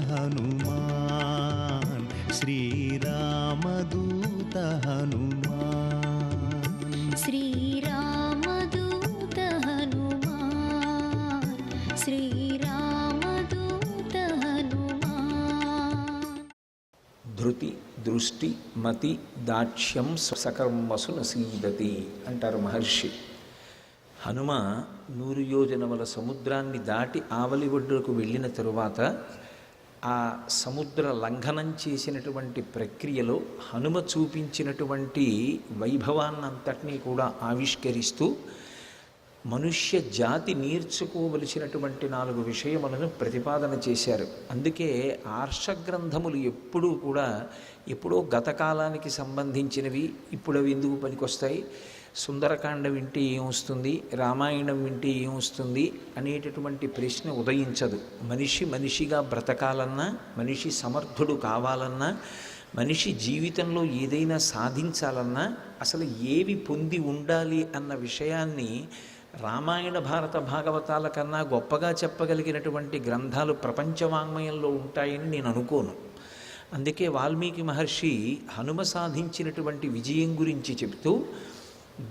హనుమాన్ శ్రీరామదూత హనుమాన్ శ్రీరామదూత హనుమాన్ శ్రీరామదూత హనుమాన్. ధృతి దృష్టి మతి దాక్ష్యం సకర్మసు నసీదతి అంటారు మహర్షి. హనుమ 100 యోజనముల సముద్రాన్ని దాటి ఆవలి ఒడ్డుకు వెళ్ళిన తరువాత ఆ సముద్ర లంఘనం చేసినటువంటి ప్రక్రియలో హనుమ చూపించినటువంటి వైభవాన్నంతటినీ కూడా ఆవిష్కరిస్తూ మనుష్య జాతి నేర్చుకోవలసినటువంటి 4 విషయములను ప్రతిపాదన చేశారు. అందుకే ఆర్షగ్రంథములు ఎప్పుడో గతకాలానికి సంబంధించినవి, ఇప్పుడు అవి ఎందుకు పనికొస్తాయి, సుందరకాండ వింటే ఏమొస్తుంది, రామాయణం వింటే ఏమొస్తుంది అనేటటువంటి ప్రశ్న ఉదయించదు. మనిషిగా బ్రతకాలన్నా, మనిషి సమర్థుడు కావాలన్నా, మనిషి జీవితంలో ఏదైనా సాధించాలన్నా అసలు ఏవి పొంది ఉండాలి అన్న విషయాన్ని రామాయణ భారత భాగవతాల కన్నా గొప్పగా చెప్పగలిగినటువంటి గ్రంథాలు ప్రపంచ వాంగ్మయంలో ఉంటాయని నేను అనుకోను. అందుకే వాల్మీకి మహర్షి హనుమ సాధించినటువంటి విజయం గురించి చెబుతూ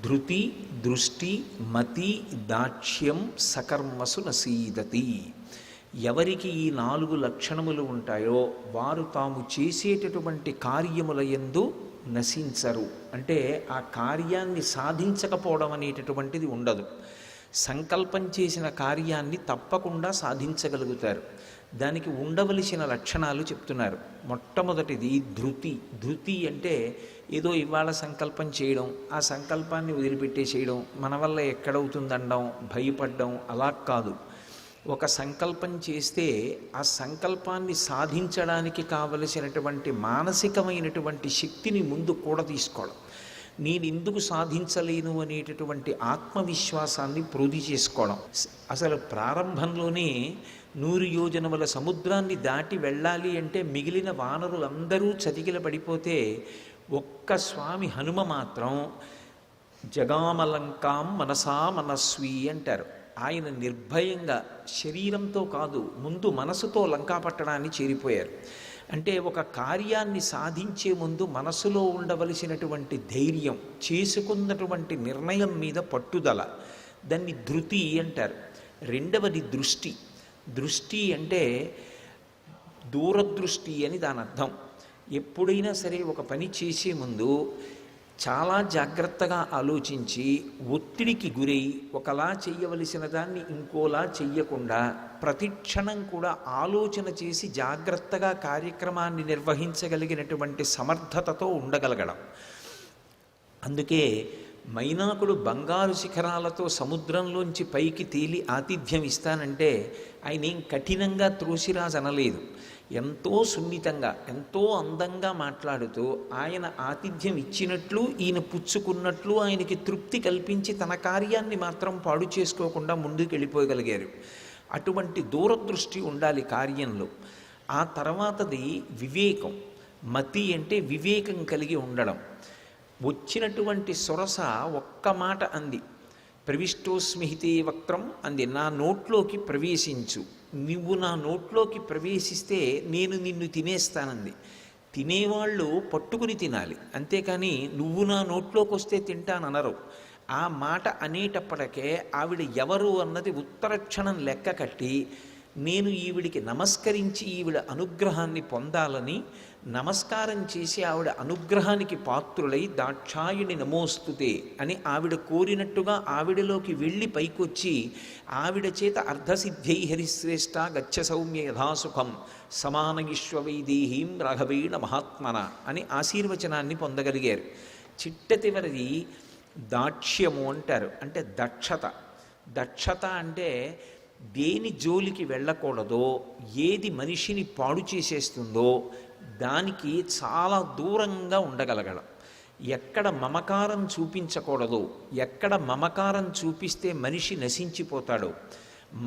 ధృతి దృష్టి మతి దాక్ష్యం సకర్మసు నసీదతి. ఎవరికి ఈ 4 లక్షణములు ఉంటాయో వారు తాము చేసేటటువంటి కార్యముల యందు నశించరు. అంటే ఆ కార్యాన్ని సాధించకపోవడం అనేటటువంటిది ఉండదు. సంకల్పం చేసిన కార్యాన్ని తప్పకుండా సాధించగలుగుతారు. దానికి ఉండవలసిన లక్షణాలు చెప్తున్నారు. మొట్టమొదటిది ధృతి. ధృతి అంటే ఏదో ఇవాళ సంకల్పం చేయడం, ఆ సంకల్పాన్ని వదిలిపెట్టేసేయడం, మన వల్ల ఎక్కడవుతుందనడం, భయపడడం, అలా కాదు. ఒక సంకల్పం చేస్తే ఆ సంకల్పాన్ని సాధించడానికి కావలసినటువంటి మానసికమైనటువంటి శక్తిని ముందు కూడా తీసుకోవడం, నేను ఎందుకు సాధించలేను అనేటటువంటి ఆత్మవిశ్వాసాన్ని ప్రోధి చేసుకోవడం. అసలు ప్రారంభంలోనే 100 యోజనముల సముద్రాన్ని దాటి వెళ్ళాలి అంటే మిగిలిన వానరులందరూ చతికిల పడిపోతే ఒక్క స్వామి హనుమ మాత్రం జగామలంకాం మనసా మనస్వి అంటారు. ఆయన నిర్భయంగా శరీరంతో కాదు, ముందు మనసుతో లంకా పట్టడాన్ని చేరిపోయారు. అంటే ఒక కార్యాన్ని సాధించే ముందు మనసులో ఉండవలసినటువంటి ధైర్యం, చేసుకున్నటువంటి నిర్ణయం మీద పట్టుదల, దాన్ని ధృతి అంటారు. రెండవది దృష్టి. దృష్టి అంటే దూరదృష్టి అని దాని అర్థం. ఎప్పుడైనా సరే ఒక పని చేసే ముందు చాలా జాగ్రత్తగా ఆలోచించి ఒత్తిడికి గురై ఒకలా చెయ్యవలసిన దాన్ని ఇంకోలా చెయ్యకుండా ప్రతిక్షణం కూడా ఆలోచన చేసి జాగ్రత్తగా కార్యక్రమాన్ని నిర్వహించగలిగినటువంటి సమర్థతతో ఉండగలగడం. అందుకే మైనాకుడు బంగారు శిఖరాలతో సముద్రంలోంచి పైకి తేలి ఆతిథ్యం ఇస్తానంటే ఆయన ఏం కఠినంగా త్రోసిరాజు అనలేదు. ఎంతో సున్నితంగా, ఎంతో అందంగా మాట్లాడుతూ ఆయన ఆతిథ్యం ఇచ్చినట్లు, ఈయన పుచ్చుకున్నట్లు ఆయనకి తృప్తి కల్పించి తన కార్యాన్ని మాత్రం పాడు చేసుకోకుండా ముందుకు వెళ్ళిపోగలిగారు. అటువంటి దూరదృష్టి ఉండాలి కార్యంలో. ఆ తర్వాతది వివేకం. మతి అంటే వివేకం కలిగి ఉండడం. వచ్చినటువంటి సొరస ఒక్క మాట అంది, ప్రవిష్టోస్మిహితే వక్త్రం అంది, నా నోట్లోకి ప్రవేశించు, నువ్వు నా నోట్లోకి ప్రవేశిస్తే నేను నిన్ను తినేస్తానంది. తినేవాళ్ళు పట్టుకుని తినాలి, అంతేకాని నువ్వు నా నోట్లోకి వస్తే తింటాననరు. ఆ మాట అనేటప్పటికే ఆవిడ ఎవరు అన్నది ఉత్తర క్షణం లెక్క కట్టి నేను ఈవిడికి నమస్కరించి ఈవిడ అనుగ్రహాన్ని పొందాలని నమస్కారం చేసి ఆవిడ అనుగ్రహానికి పాత్రులై దాక్షాయిని నమోస్తుతే అని ఆవిడ కోరినట్టుగా ఆవిడలోకి వెళ్ళి పైకొచ్చి ఆవిడ చేత అర్ధసిద్ధై హరిశ్రేష్ట గచ్చ సౌమ్య యథాసుఖం సమానయిష్వైదేహీం రాఘవేణ మహాత్మన అని ఆశీర్వచనాన్ని పొందగలిగారు. చిట్టతివరిది దాక్ష్యము అంటారు. అంటే దక్షత. దక్షత అంటే దేని జోలికి వెళ్ళకూడదో, ఏది మనిషిని పాడు చేసేస్తుందో దానికి చాలా దూరంగా ఉండగలగడం. ఎక్కడ మమకారం చూపించకూడదో, ఎక్కడ మమకారం చూపిస్తే మనిషి నశించిపోతాడో,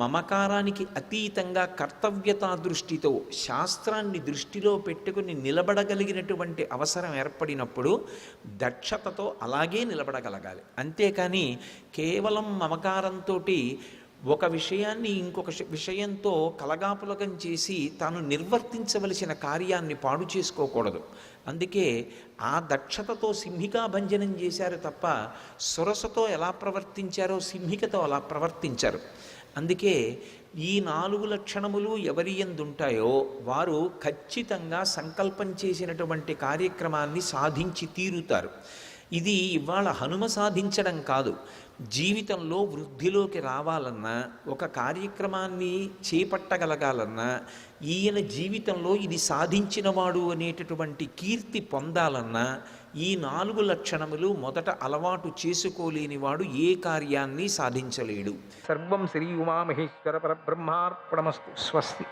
మమకారానికి అతీతంగా కర్తవ్యతా దృష్టితో శాస్త్రాన్ని దృష్టిలో పెట్టుకుని నిలబడగలిగినటువంటి అవసరం ఏర్పడినప్పుడు దక్షతతో అలాగే నిలబడగలగాలి. అంతేకాని కేవలం మమకారంతో ఒక విషయాన్ని ఇంకొక విషయంతో కలగాపులగం చేసి తాను నిర్వర్తించవలసిన కార్యాన్ని పాడు చేసుకోకూడదు. అందుకే ఆ దక్షతతో సింహికా భంజనం చేశారు తప్ప సురసతో ఎలా ప్రవర్తించారో సింహికతో అలా ప్రవర్తించారు. అందుకే ఈ 4 లక్షణములు ఎవరి యందుంటాయో వారు ఖచ్చితంగా సంకల్పం చేసినటువంటి కార్యక్రమాన్ని సాధించి తీరుతారు. ఇది ఇవాళ హనుమ సాధించడం కాదు. జీవితంలో వృద్ధిలోకి రావాలన్నా, ఒక కార్యక్రమాన్ని చేపట్టగలగాలన్నా, ఈయన జీవితంలో ఇది సాధించినవాడు అనేటటువంటి కీర్తి పొందాలన్నా ఈ 4 లక్షణములు మొదట అలవాటు చేసుకోలేనివాడు ఏ కార్యాన్ని సాధించలేడు. సర్వం శ్రీ ఉమామహేశ్వర పరబ్రహ్మార్పణమస్తు. స్వస్తి.